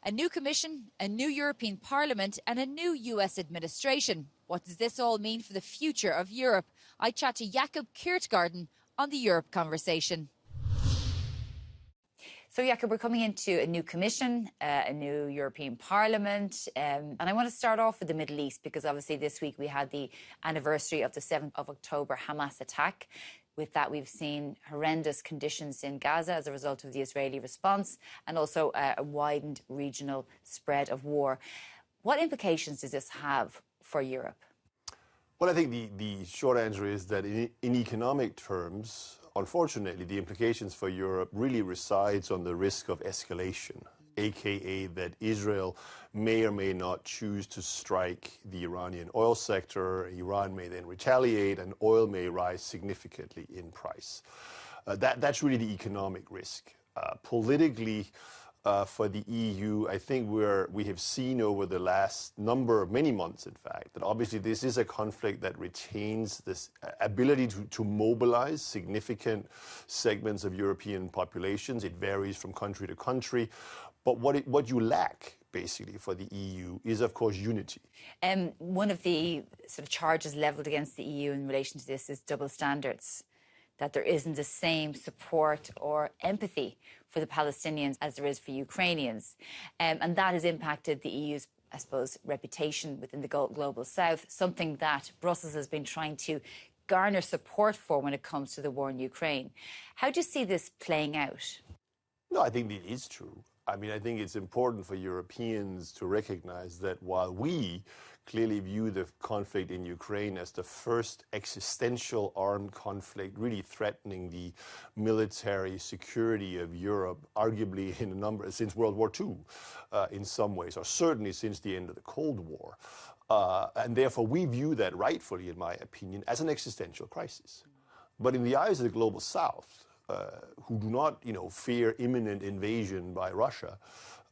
A new Commission, a new European Parliament and a new US administration. What does this all mean for the future of Europe? I chat to Jakob Kirkegaard on the Europe Conversation. So, Jakob, we're coming into a new Commission, a new European Parliament, and I want to start off with the Middle East because obviously this week we had the anniversary of the 7th of October Hamas attack. With that, we've seen horrendous conditions in Gaza as a result of the Israeli response and also a widened regional spread of war. What implications does this have for Europe? Well, I think the short answer is that in economic terms, unfortunately, the implications for Europe really resides on the risk of escalation, aka that Israel may or may not choose to strike the Iranian oil sector. Iran may then retaliate and oil may rise significantly in price. That's really the economic risk. Politically, for the EU, I think we have seen over the last many months, in fact, that obviously this is a conflict that retains this ability to mobilize significant segments of European populations. It varies from country to country. But what you lack, basically, for the EU is, of course, unity. One of the sort of charges levelled against the EU in relation to this is double standards, that there isn't the same support or empathy for the Palestinians as there is for Ukrainians. And that has impacted the EU's, I suppose, reputation within the global south, something that Brussels has been trying to garner support for when it comes to the war in Ukraine. How do you see this playing out? No, I think it is true. I mean, I think it's important for Europeans to recognize that while we clearly view the conflict in Ukraine as the first existential armed conflict really threatening the military security of Europe, arguably since World War II in some ways, or certainly since the end of the Cold War. And therefore, we view that rightfully, in my opinion, as an existential crisis. But in the eyes of the global South, who do not, fear imminent invasion by Russia,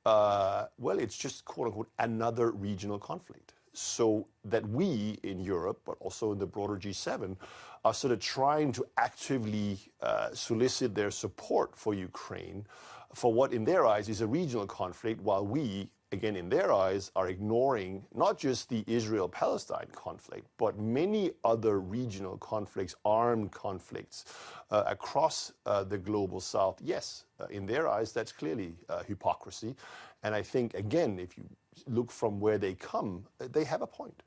well, it's just, quote unquote, another regional conflict. So that we in Europe, but also in the broader G7, are sort of trying to actively solicit their support for Ukraine for what in their eyes is a regional conflict, while we, again, in their eyes, are ignoring not just the Israel-Palestine conflict, but many other regional conflicts, armed conflicts across the global South. Yes, in their eyes, that's clearly hypocrisy. And I think, again, if you look from where they come, they have a point.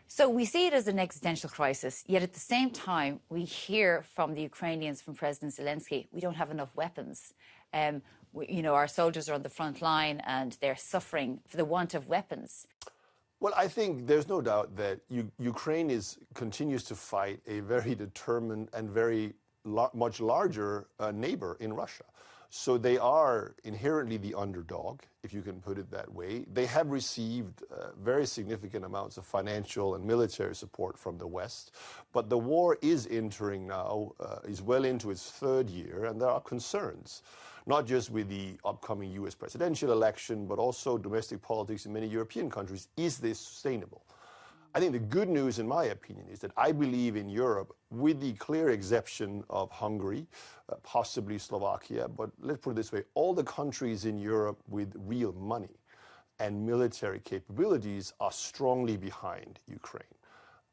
So we see it as an existential crisis, yet at the same time, we hear from the Ukrainians, from President Zelensky, we don't have enough weapons. Our soldiers are on the front line and they're suffering for the want of weapons. Well, I think there's no doubt that Ukraine continues to fight a very determined and very much larger neighbor in Russia. So they are inherently the underdog, if you can put it that way. They have received very significant amounts of financial and military support from the West. But the war is entering now, is well into its third year, and there are concerns, not just with the upcoming US presidential election, but also domestic politics in many European countries. Is this sustainable? I think the good news, in my opinion, is that I believe in Europe, with the clear exception of Hungary, possibly Slovakia, but let's put it this way, all the countries in Europe with real money and military capabilities are strongly behind Ukraine.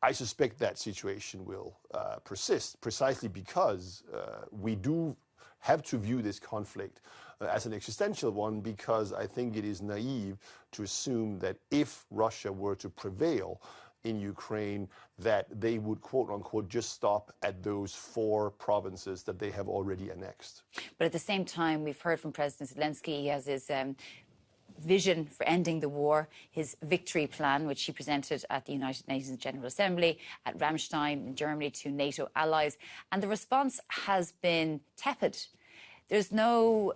I suspect that situation will persist precisely because we do have to view this conflict as an existential one, because I think it is naive to assume that if Russia were to prevail in Ukraine, that they would, quote unquote, just stop at those 4 provinces that they have already annexed. But at the same time, we've heard from President Zelensky, he has his vision for ending the war, his victory plan, which he presented at the United Nations General Assembly, at Ramstein in Germany to NATO allies. And the response has been tepid. There's no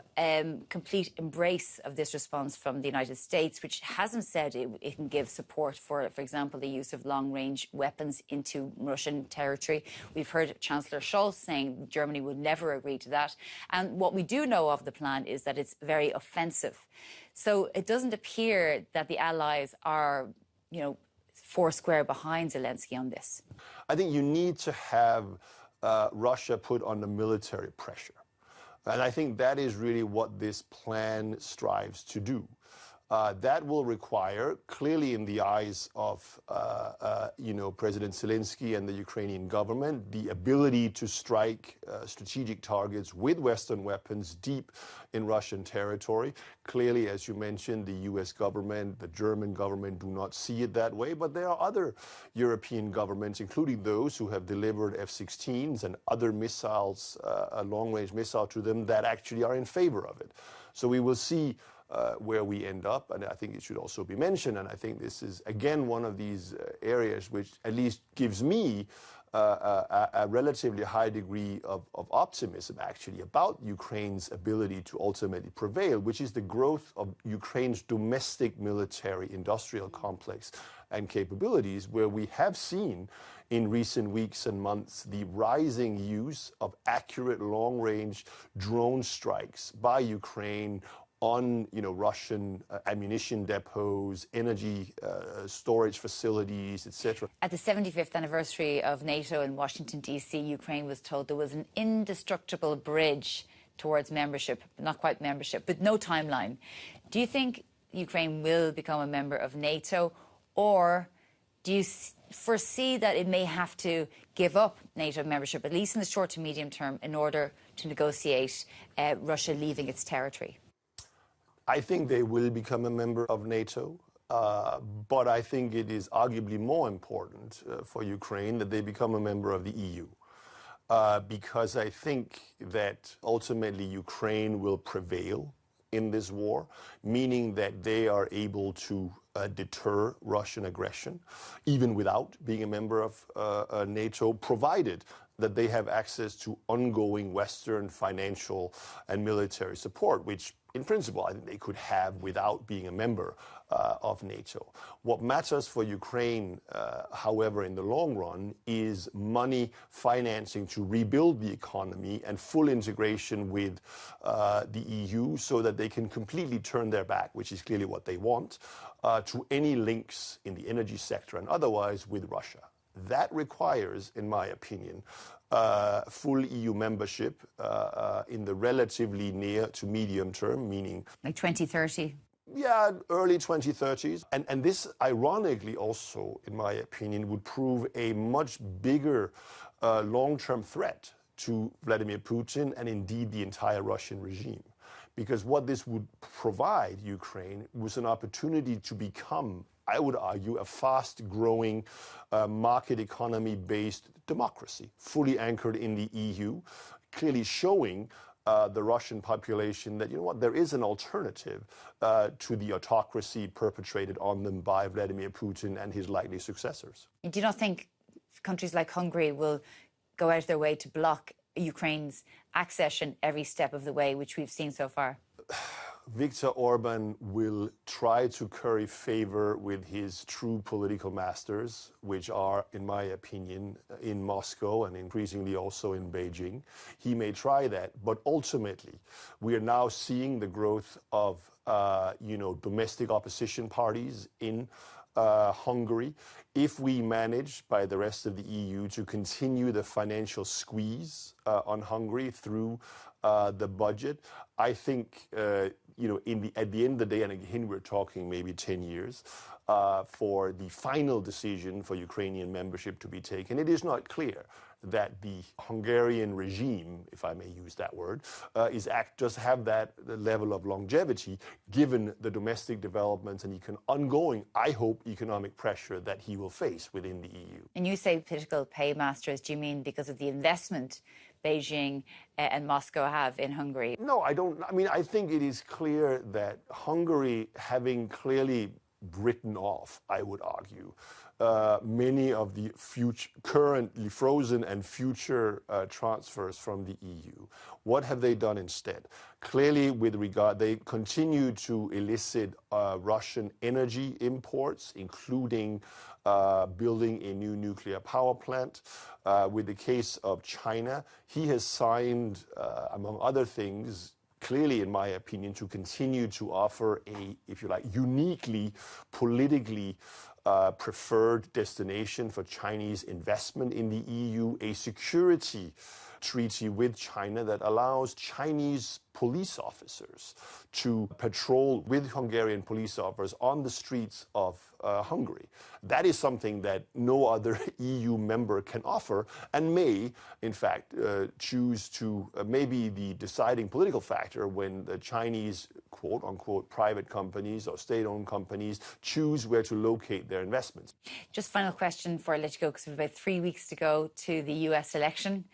complete embrace of this response from the United States, which hasn't said it can give support for example, the use of long-range weapons into Russian territory. We've heard Chancellor Scholz saying Germany would never agree to that. And what we do know of the plan is that it's very offensive. So it doesn't appear that the allies are, foursquare behind Zelensky on this. I think you need to have Russia put under military pressure. And I think that is really what this plan strives to do. That will require, clearly in the eyes of President Zelensky and the Ukrainian government, the ability to strike strategic targets with Western weapons deep in Russian territory. Clearly, as you mentioned, the US government, the German government do not see it that way, but there are other European governments, including those who have delivered F-16s and other missiles, a long-range missile to them, that actually are in favor of it. So we will see where we end up, and I think it should also be mentioned, and I think this is, again, one of these areas which at least gives me a relatively high degree of optimism, actually, about Ukraine's ability to ultimately prevail, which is the growth of Ukraine's domestic military industrial complex and capabilities, where we have seen in recent weeks and months the rising use of accurate long-range drone strikes by Ukraine on Russian ammunition depots, energy storage facilities, etc. At the 75th anniversary of NATO in Washington, D.C., Ukraine was told there was an indestructible bridge towards membership, not quite membership, but no timeline. Do you think Ukraine will become a member of NATO, or do you foresee that it may have to give up NATO membership, at least in the short to medium term, in order to negotiate Russia leaving its territory? I think they will become a member of NATO, but I think it is arguably more important for Ukraine that they become a member of the EU, because I think that ultimately Ukraine will prevail in this war, meaning that they are able to deter Russian aggression, even without being a member of NATO, provided that they have access to ongoing Western financial and military support, which in principle I think they could have without being a member of NATO. What matters for Ukraine, however, in the long run, is money financing to rebuild the economy and full integration with the EU so that they can completely turn their back, which is clearly what they want, to any links in the energy sector and otherwise with Russia. That requires, in my opinion, full EU membership in the relatively near to medium term, meaning like 2030? Yeah, early 2030s. And this, ironically, also, in my opinion, would prove a much bigger long-term threat to Vladimir Putin and indeed the entire Russian regime. Because what this would provide Ukraine was an opportunity to become, I would argue, a fast-growing market economy-based democracy, fully anchored in the EU, clearly showing the Russian population that, there is an alternative to the autocracy perpetrated on them by Vladimir Putin and his likely successors. Do you not think countries like Hungary will go out of their way to block Ukraine's accession every step of the way, which we've seen so far? Viktor Orban will try to curry favor with his true political masters, which are, in my opinion, in Moscow and increasingly also in Beijing. He may try that, but ultimately, we are now seeing the growth of, domestic opposition parties in Hungary. If we manage, by the rest of the EU, to continue the financial squeeze on Hungary through the budget, I think, at the end of the day, and again, we're talking maybe 10 years, for the final decision for Ukrainian membership to be taken, it is not clear that the Hungarian regime, if I may use that word, does have that level of longevity, given the domestic developments and ongoing, I hope, economic pressure that he will face within the EU. And you say political paymasters, do you mean because of the investment Beijing and Moscow have in Hungary? No, I don't. I mean, I think it is clear that Hungary, having clearly written off, I would argue, many of the currently frozen and future transfers from the EU. What have they done instead? Clearly, they continue to elicit Russian energy imports, including building a new nuclear power plant. With the case of China, he has signed, among other things, clearly, in my opinion, to continue to offer a, if you like, uniquely politically preferred destination for Chinese investment in the EU, a security treaty with China that allows Chinese police officers to patrol with Hungarian police officers on the streets of Hungary. That is something that no other EU member can offer and may, in fact, choose to maybe the deciding political factor when the Chinese quote-unquote private companies or state-owned companies choose where to locate their investments. Just final question before I let you go, because we have about 3 weeks to go to the US election.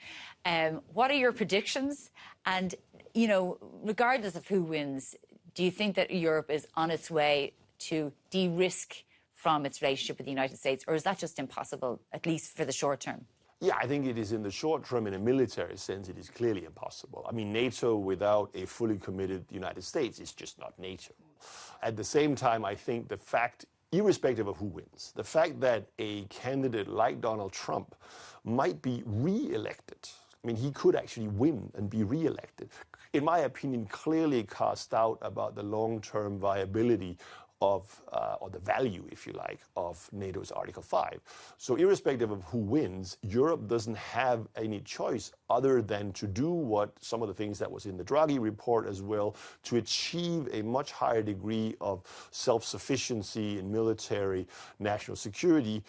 What are your predictions? And, you know, regardless of who wins, do you think that Europe is on its way to de-risk from its relationship with the United States, or is that just impossible, at least for the short term? Yeah, I think it is in the short term, in a military sense, it is clearly impossible. I mean, NATO without a fully committed United States is just not NATO. At the same time, I think the fact, irrespective of who wins, the fact that a candidate like Donald Trump might be re-elected, I mean, he could actually win and be re-elected, in my opinion, clearly cast doubt about the long-term viability of, or the value, if you like, of NATO's Article 5. So irrespective of who wins, Europe doesn't have any choice other than to do what some of the things that was in the Draghi report as well, to achieve a much higher degree of self-sufficiency in military, national security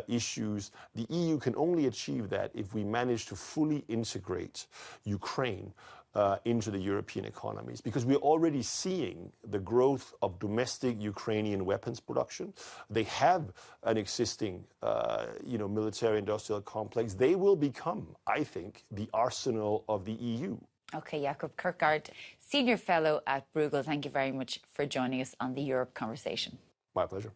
issues. The EU can only achieve that if we manage to fully integrate Ukraine into the European economies, because we're already seeing the growth of domestic Ukrainian weapons production. They have an existing, military-industrial complex. They will become, I think, the arsenal of the EU. Okay, Jakob Kirkegaard, Senior Fellow at Bruegel, thank you very much for joining us on the Europe Conversation. My pleasure.